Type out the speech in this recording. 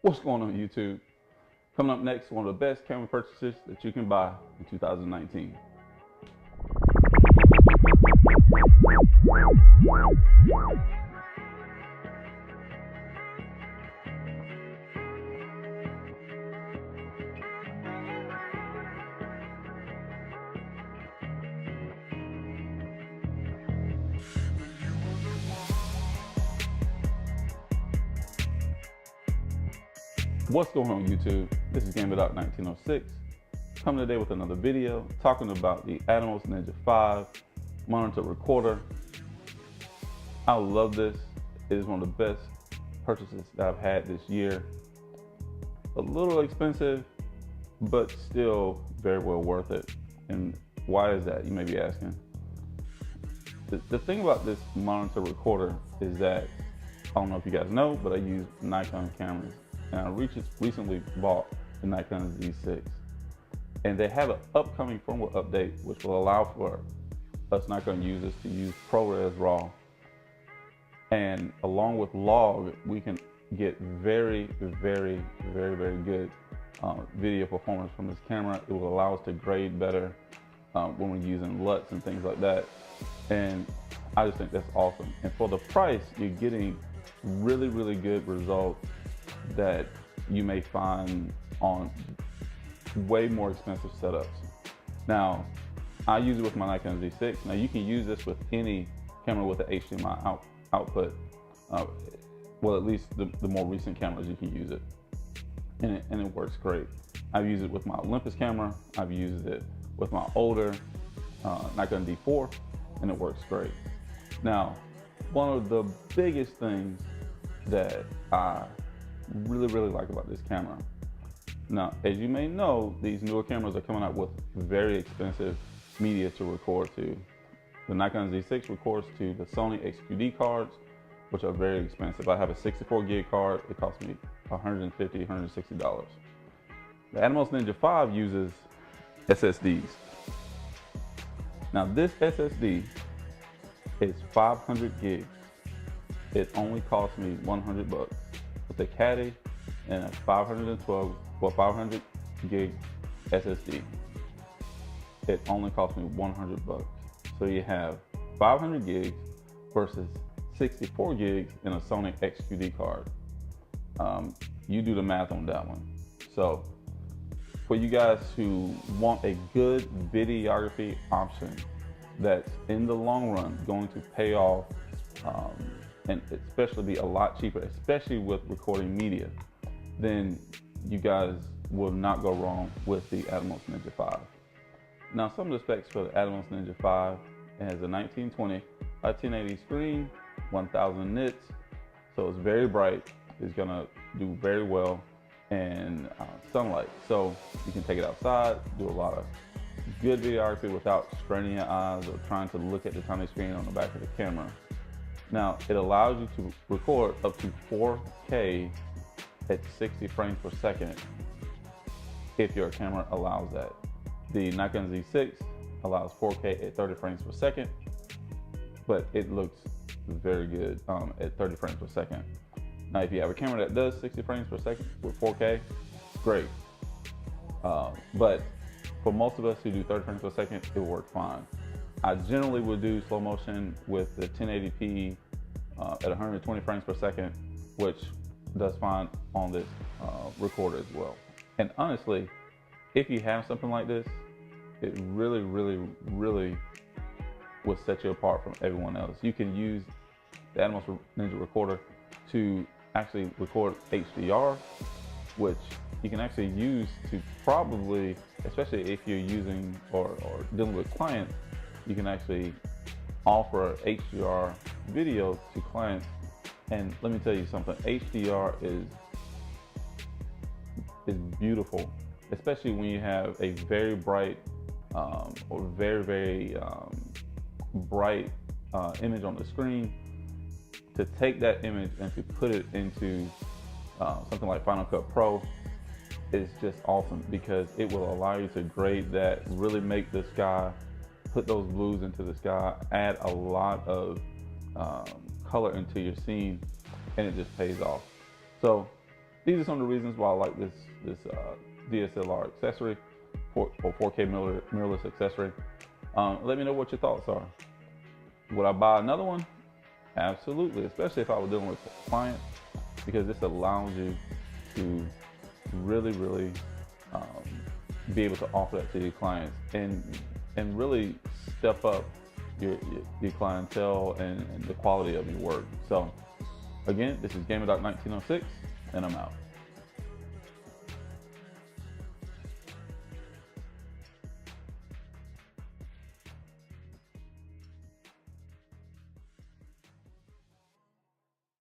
What's going on YouTube? Coming up next, one of the best camera purchases that you can buy in 2019. What's going on YouTube? This is GameDoc1906 coming today with another video talking about the Atomos Ninja 5 monitor recorder. I love this. It is one of the best purchases that I've had this year. A little expensive, but still very well worth it. And why is that, you may be asking? The thing about this monitor recorder is that, I don't know if you guys know, but I use Nikon cameras. And I recently bought the Nikon Z6. And they have an upcoming firmware update which will allow for us Nikon users to use ProRes RAW. And along with log, we can get very good video performance from this camera. It will allow us to grade better when we're using LUTs and things like that. And I just think that's awesome. And for the price, you're getting really good results that you may find on way more expensive setups. Now, I use it with my Nikon Z6. Now you can use this with any camera with an HDMI output. Well, at least the more recent cameras, you can use it. And it works great. I've used it with my Olympus camera. I've used it with my older Nikon D4, and it works great. Now, one of the biggest things that I really like about this camera. Now, as you may know, these newer cameras are coming out with very expensive media to record to. The Nikon Z6 records to the Sony XQD cards, which are very expensive. I have a 64 gig card. It cost me $150, $160. The Atomos Ninja 5 uses SSDs. Now, this SSD is 500 gigs. It only cost me 100 bucks. With a caddy and a 500 gig SSD. It only cost me 100 bucks. So you have 500 gigs versus 64 gigs in a Sony XQD card. You do the math on that one. So for you guys who want a good videography option that's in the long run going to pay off, and especially be a lot cheaper, especially with recording media, then you guys will not go wrong with the Atomos Ninja 5. Now, some of the specs for the Atomos Ninja 5, it has a 1920 by 1080 screen, 1000 nits, so it's very bright. It's gonna do very well in sunlight, so you can take it outside, do a lot of good videography without straining your eyes or trying to look at the tiny screen on the back of the camera. Now, it allows you to record up to 4K at 60 frames per second if your camera allows that. The Nikon Z6 allows 4K at 30 frames per second, but it looks very good at 30 frames per second. Now, if you have a camera that does 60 frames per second with 4K, great. But for most of us who do 30 frames per second, it will work fine. I generally would do slow motion with the 1080p at 120 frames per second, which does fine on this recorder as well. And honestly, if you have something like this, it really will set you apart from everyone else. You can use the Atomos Ninja recorder to actually record HDR, which you can actually use to probably, especially if you're using or dealing with clients, you can actually offer HDR video to clients. And let me tell you something, HDR is beautiful, especially when you have a very bright or very bright image on the screen. To take that image and to put it into something like Final Cut Pro is just awesome, because it will allow you to grade that, really make the sky, put those blues into the sky, add a lot of color into your scene, and it just pays off. So these are some of the reasons why I like this DSLR accessory or 4K mirrorless accessory. Let me know what your thoughts are. Would I buy another one? Absolutely, especially if I was dealing with clients, because this allows you to really be able to offer that to your clients and really step up your clientele and the quality of your work. So again, this is GamerDoc 1906, and I'm out.